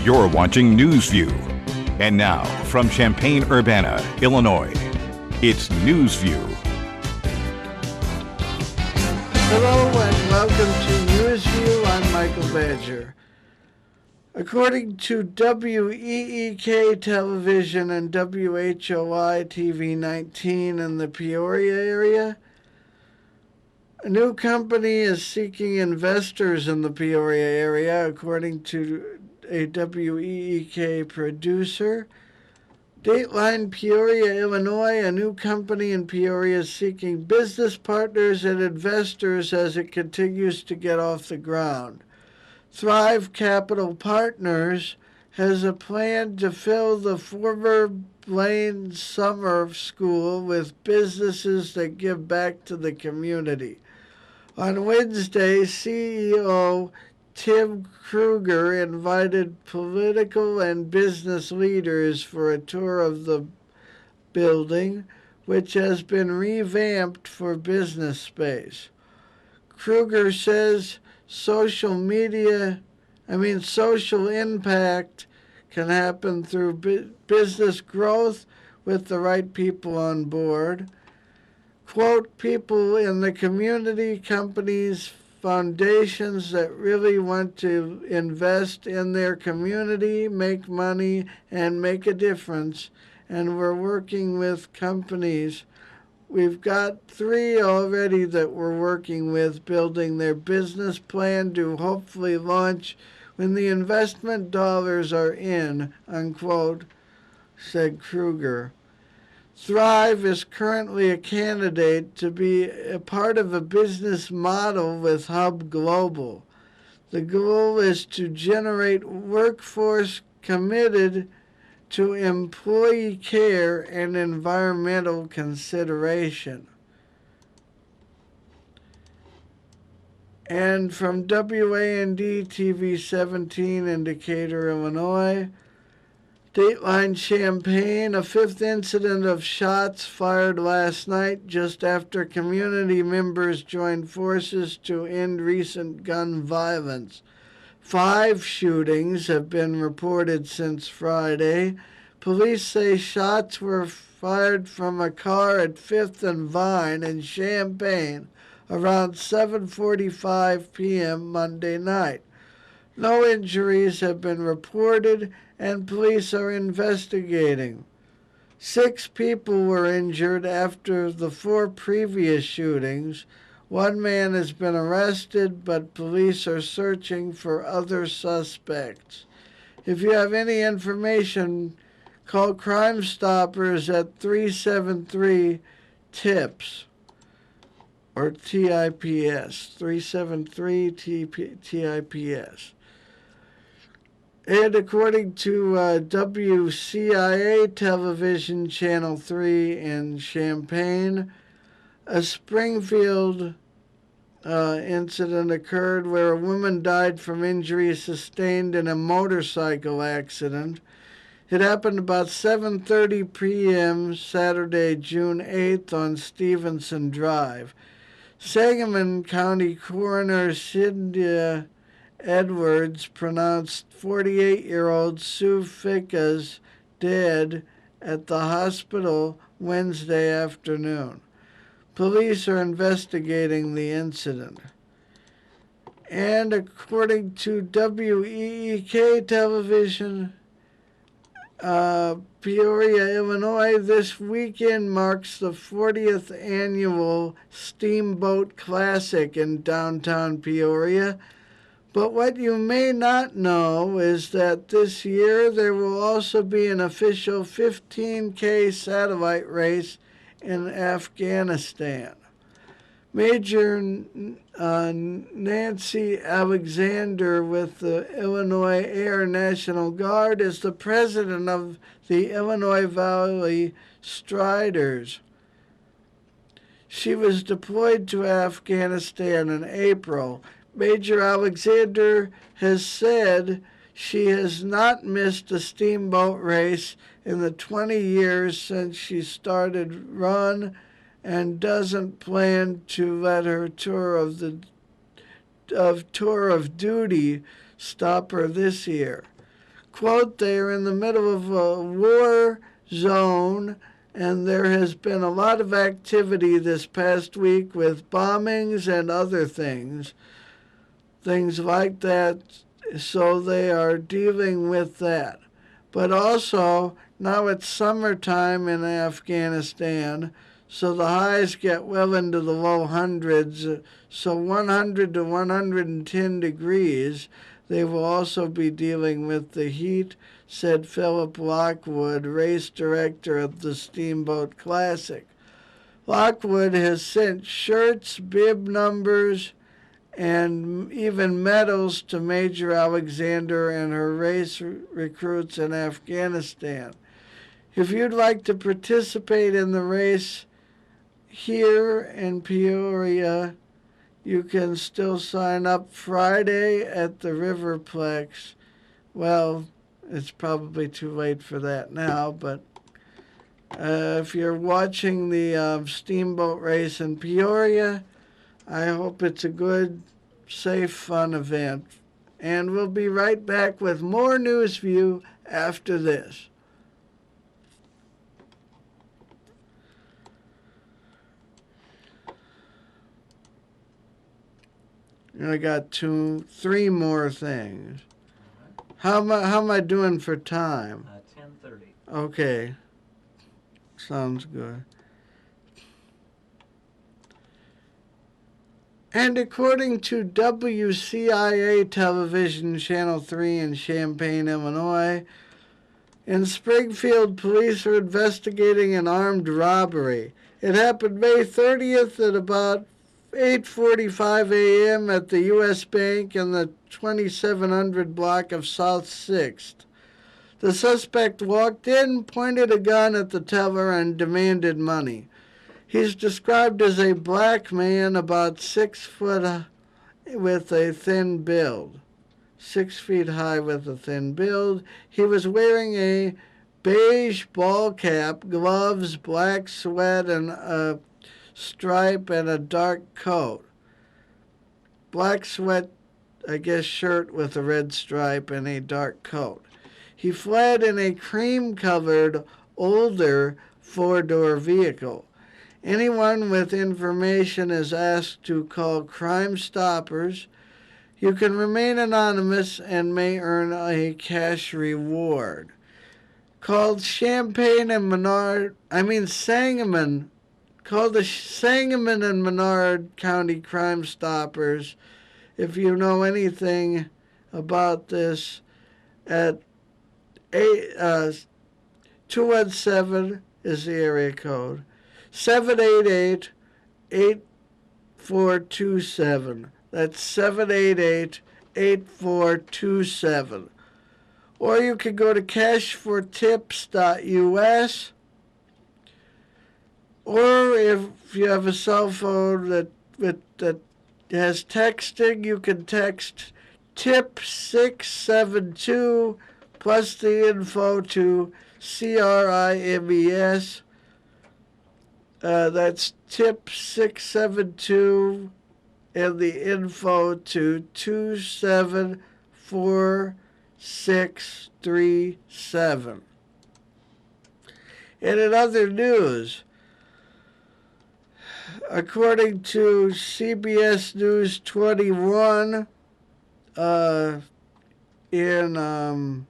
You're watching NewsView. And now, from Champaign-Urbana, Illinois, it's NewsView. Hello and welcome to NewsView. I'm Michael Badger. According to WEEK Television and WHOI TV 19 in the Peoria area, a new company is seeking investors in the Peoria area, according to a WEEK producer. Dateline Peoria, Illinois, a new company in Peoria is seeking business partners and investors as it continues to get off the ground. Thrive Capital Partners has a plan to fill the former Blaine Summer School with businesses that give back to the community. On Wednesday, CEO Tim Kruger invited political and business leaders for a tour of the building, which has been revamped for business space. Kruger says social impact can happen through business growth with the right people on board. Quote, people in the community, companies, foundations that really want to invest in their community, make money, and make a difference. And we're working with companies. We've got 3 already that we're working with, building their business plan to hopefully launch when the investment dollars are in, unquote, said Kruger. Thrive is currently a candidate to be a part of a business model with Hub Global. The goal is to generate workforce committed to employee care and environmental consideration. And from WAND TV 17 in Decatur, Illinois, Dateline Champaign, a 5th incident of shots fired last night just after community members joined forces to end recent gun violence. 5 shootings have been reported since Friday. Police say shots were fired from a car at 5th and Vine in Champaign around 7:45 p.m. Monday night. No injuries have been reported, and police are investigating. 6 people were injured after the 4 previous shootings. 1 man has been arrested, but police are searching for other suspects. If you have any information, call Crime Stoppers at 373-TIPS or TIPS, 373-TIPS. And according to WCIA Television Channel 3 in Champaign, a Springfield incident occurred where a woman died from injuries sustained in a motorcycle accident. It happened about 7:30 p.m. Saturday, June 8th on Stevenson Drive. Sangamon County Coroner Cynthia Edwards pronounced 48-year-old Sue Fickas dead at the hospital Wednesday afternoon. Police are investigating the incident. And according to WEEK Television, Peoria, Illinois, this weekend marks the 40th annual Steamboat Classic in downtown Peoria. But what you may not know is that this year there will also be an official 15K satellite race in Afghanistan. Major Nancy Alexander with the Illinois Air National Guard is the president of the Illinois Valley Striders. She was deployed to Afghanistan in April. Major Alexander has said she has not missed a steamboat race in the 20 years since she started run and doesn't plan to let her tour of duty stop her this year. quote, they are in the middle of a war zone, and there has been a lot of activity this past week with bombings and other things like that, so they are dealing with that. But also, now it's summertime in Afghanistan, so the highs get well into the low hundreds, so 100 to 110 degrees. They will also be dealing with the heat, said Philip Lockwood, race director of the Steamboat Classic. Lockwood has sent shirts, bib numbers, and even medals to Major Alexander and her race recruits in Afghanistan. If you'd like to participate in the race here in Peoria, you can still sign up Friday at the Riverplex. Well, it's probably too late for that now, but if you're watching the steamboat race in Peoria, I hope it's a good, safe, fun event. And we'll be right back with more Newsview after this. I got three more things. How am I doing for time? 10:30. Okay. Sounds good. And according to WCIA Television Channel 3 in Champaign, Illinois, in Springfield, police are investigating an armed robbery. It happened May 30th at about 8:45 a.m. at the U.S. Bank in the 2700 block of South 6th. The suspect walked in, pointed a gun at the teller, and demanded money. He's described as a black man about 6 foot with a thin build. 6 feet high with a thin build. He was wearing a beige ball cap, gloves, black sweat, and a stripe, and a dark coat. Black sweat, I guess, shirt with a red stripe and a dark coat. He fled in a cream-colored, older four-door vehicle. Anyone with information is asked to call Crime Stoppers. You can remain anonymous and may earn a cash reward. Called Sangamon Call the Sangamon and Menard County Crime Stoppers if you know anything about this at 217 is the area code, 788-8427. That's 788-8427. Or you can go to cashfortips.us. Or if you have a cell phone that has texting, you can text tip 672 plus the info to CRIMES. That's tip 672 and the info to 274-637. And in other news, according to CBS News 21, in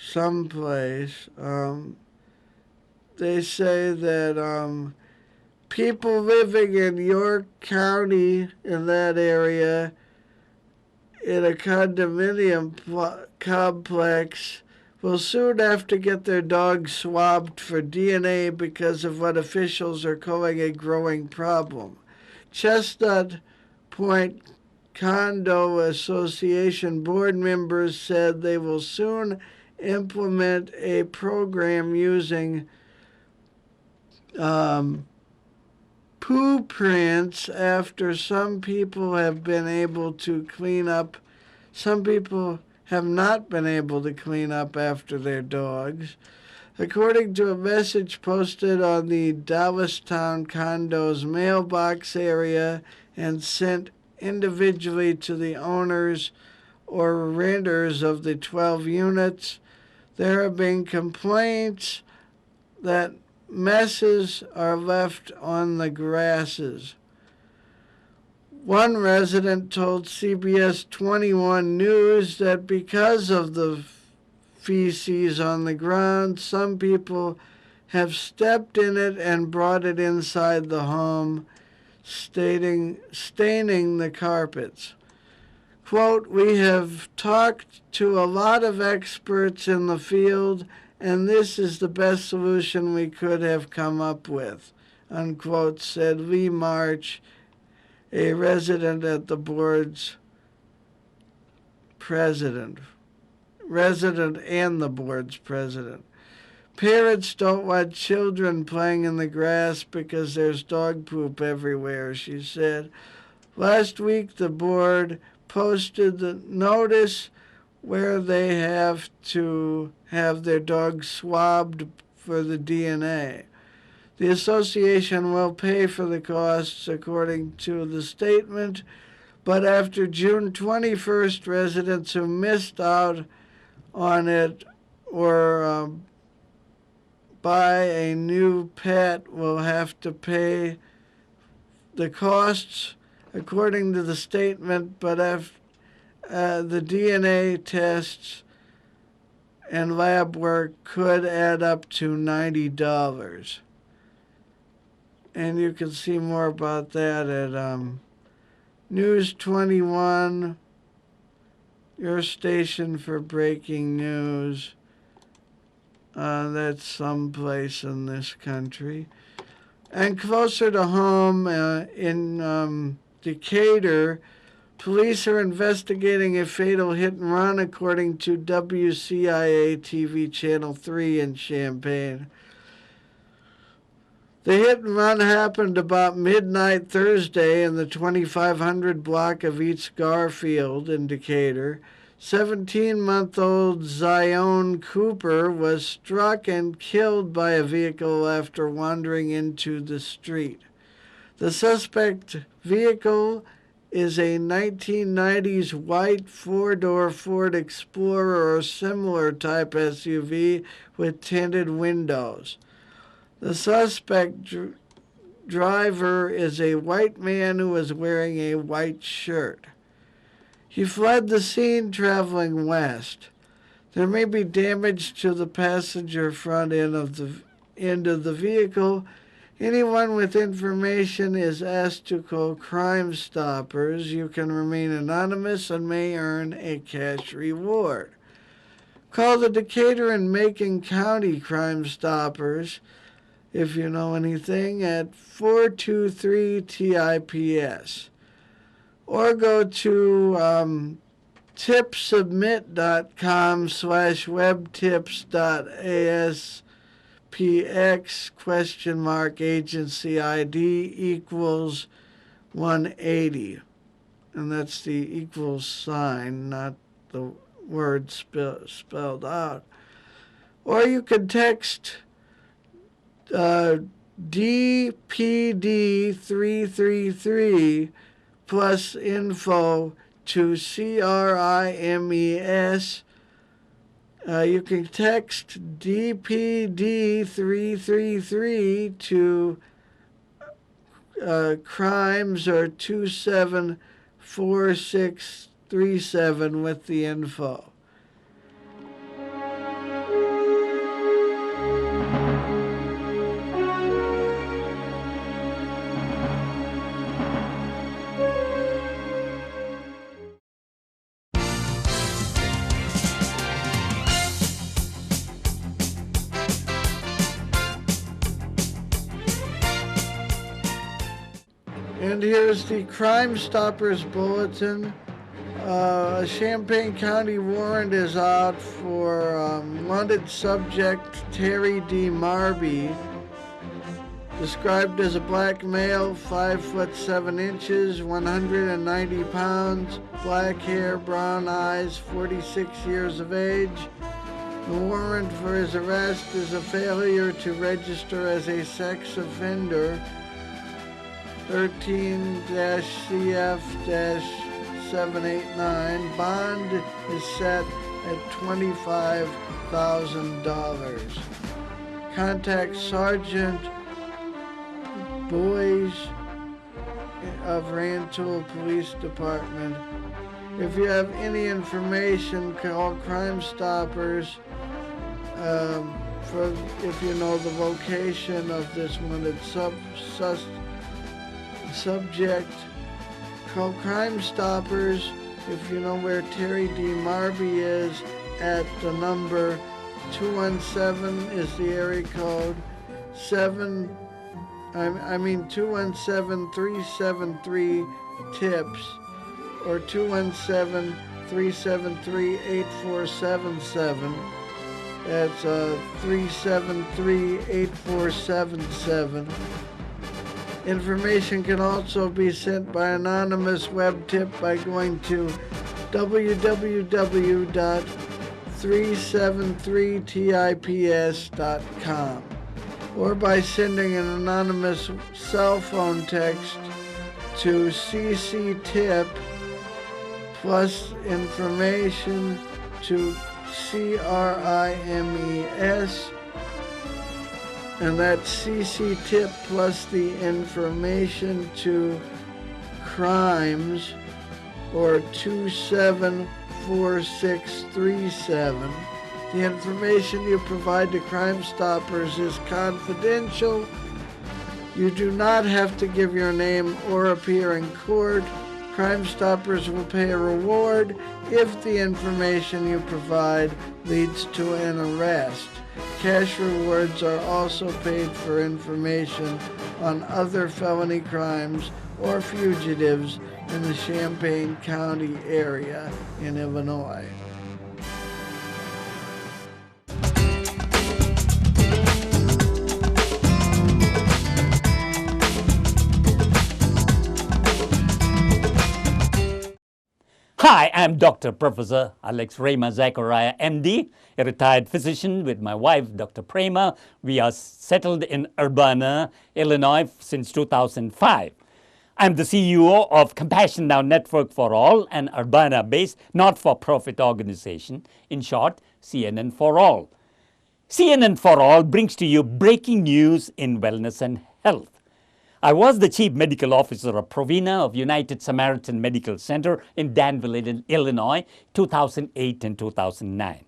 someplace, they say that people living in York County, in that area, in a condominium complex, will soon have to get their dogs swabbed for DNA because of what officials are calling a growing problem. Chestnut Point Condo Association board members said they will soon implement a program using poo prints after some people have been able to clean up. Some people have not been able to clean up after their dogs. According to a message posted on the Dallastown Condos mailbox area and sent individually to the owners or renters of the 12 units. There have been complaints that messes are left on the grasses. One resident told CBS 21 News that because of the feces on the ground, some people have stepped in it and brought it inside the home, staining the carpets. Quote, "We have talked to a lot of experts in the field, and this is the best solution we could have come up with," unquote, said Lee March, a resident and the board's president. Parents don't want children playing in the grass because there's dog poop everywhere, she said. Last week, the board posted the notice where they have to have their dogs swabbed for the DNA. The association will pay for the costs, according to the statement, but after June 21st, residents who missed out on it or buy a new pet will have to pay the costs, according to the statement, but after the DNA tests and lab work could add up to $90. And you can see more about that at News 21, your station for breaking news. That's someplace in this country. And closer to home, in Decatur, police are investigating a fatal hit and run, according to WCIA TV Channel 3 in Champaign. The hit and run happened about midnight Thursday in the 2500 block of East Garfield in Decatur. 17-month-old Zion Cooper was struck and killed by a vehicle after wandering into the street. The suspect vehicle is a 1990s white four-door Ford Explorer or similar type SUV with tinted windows. The suspect driver is a white man who is wearing a white shirt. He fled the scene traveling west. There may be damage to the passenger front end of the vehicle. Anyone with information is asked to call Crime Stoppers. You can remain anonymous and may earn a cash reward. Call the Decatur and Macon County Crime Stoppers, if you know anything, at 423-TIPS. Or go to tipsubmit.com/webtips.aspx ? Agency ID equals 180. And that's the equals sign, not the word spelled out. Or you can text DPD333 plus info to CRIMES. You can text DPD333 to crimes or 274637 with the info. And here's the Crime Stoppers Bulletin. A Champaign County warrant is out for wanted subject Terry D. Marby, described as a black male, 5'7", 190 pounds, black hair, brown eyes, 46 years of age. The warrant for his arrest is a failure to register as a sex offender. 13-CF-789. Bond is set at $25,000. Contact Sergeant Boys of Rantoul Police Department. If you have any information, call Crime Stoppers if you know the location of this wanted subject. Call Crime Stoppers if you know where Terry D. Marby is at the number 217 is the area code 217-373-TIPS or 217-373-8477. That's 373-8477. Information can also be sent by anonymous web tip by going to www.373tips.com or by sending an anonymous cell phone text to CCTIP plus information to CRIMES, and that's CCTIP plus the information to crimes, or 274637. The information you provide to Crime Stoppers is confidential. You do not have to give your name or appear in court. Crime Stoppers will pay a reward if the information you provide leads to an arrest. Cash rewards are also paid for information on other felony crimes or fugitives in the Champaign County area in Illinois. Hi, I'm Dr. Professor Alex Rema Zachariah, MD, a retired physician with my wife, Dr. Prema. We are settled in Urbana, Illinois since 2005. I'm the CEO of Compassion Now Network for All, an Urbana-based not-for-profit organization. In short, CNN for All. CNN for All brings to you breaking news in wellness and health. I was the Chief Medical Officer of Provena of United Samaritan Medical Center in Danville, Illinois, 2008 and 2009.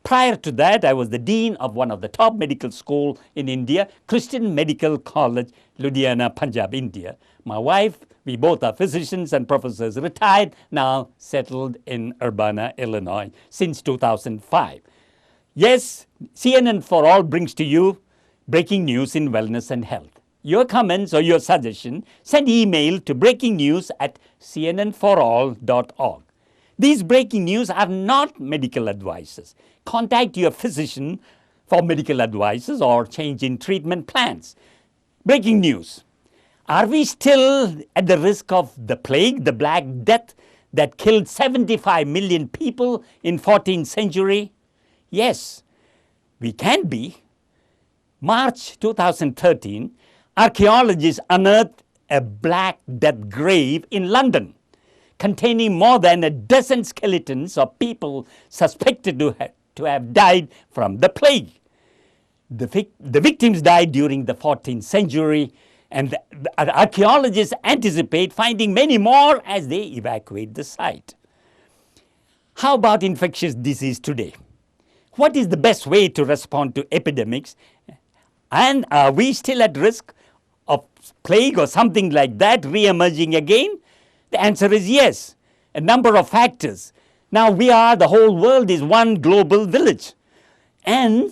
Prior to that, I was the Dean of one of the top medical schools in India, Christian Medical College, Ludhiana, Punjab, India. My wife, we both are physicians and professors, retired, now settled in Urbana, Illinois, since 2005. Yes, CNN for All brings to you breaking news in wellness and health. Your comments or your suggestion, send email to breakingnews@cnnforall.org. These breaking news are not medical advices. Contact your physician for medical advices or change in treatment plans. Breaking news. Are we still at the risk of the plague, the Black Death that killed 75 million people in 14th century? Yes, we can be. March 2013, archaeologists unearthed a Black Death grave in London containing more than a dozen skeletons of people suspected to have died from the plague. The victims died during the 14th century, and the archaeologists anticipate finding many more as they evacuate the site. How about infectious disease today? What is the best way to respond to epidemics? And are we still at risk of plague or something like that re-emerging again? The answer is yes. A number of factors. Now the whole world is one global village. And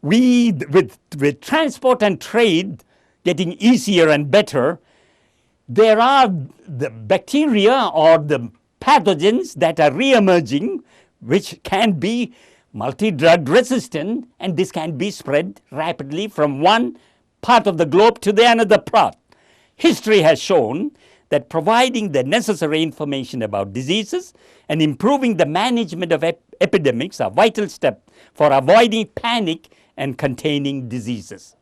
with transport and trade getting easier and better, there are the bacteria or the pathogens that are re-emerging, which can be multi-drug resistant, and this can be spread rapidly from one part of the globe to the another part. History has shown that providing the necessary information about diseases and improving the management of epidemics are vital steps for avoiding panic and containing diseases.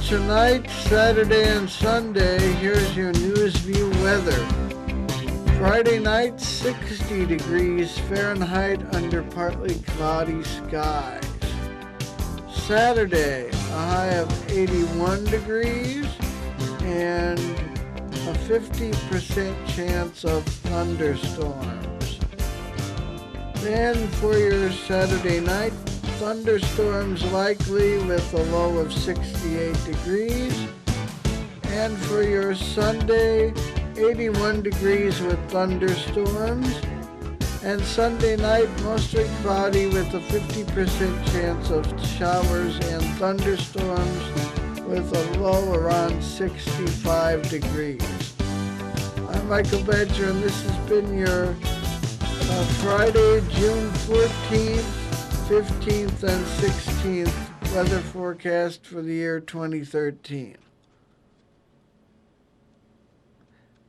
tonight, Saturday and Sunday, here's your Newsview weather. Friday night, 60 degrees Fahrenheit under partly cloudy skies. Saturday, a high of 81 degrees and a 50% chance of thunderstorms. Then for your Saturday night, thunderstorms likely with a low of 68 degrees. And for your Sunday, 81 degrees with thunderstorms. And Sunday night, mostly cloudy with a 50% chance of showers and thunderstorms with a low around 65 degrees. I'm Michael Badger, and this has been your Friday, June 14th, 15th, and 16th weather forecast for the year 2013.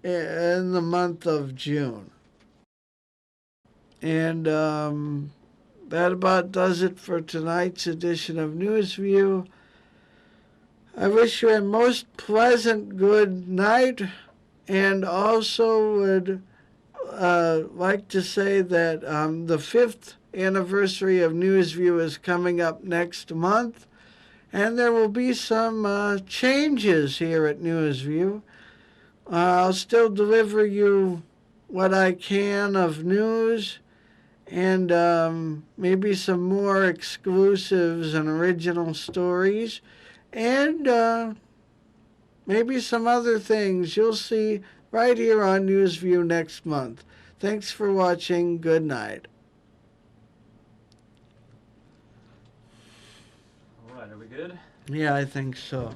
In the month of June. And that about does it for tonight's edition of Newsview. I wish you a most pleasant good night, and also would like to say that the 5th anniversary of Newsview is coming up next month, and there will be some changes here at Newsview. I'll still deliver you what I can of news, and maybe some more exclusives and original stories, and maybe some other things you'll see right here on Newsview next month. Thanks for watching. Good night. All right, are we good? Yeah, I think so.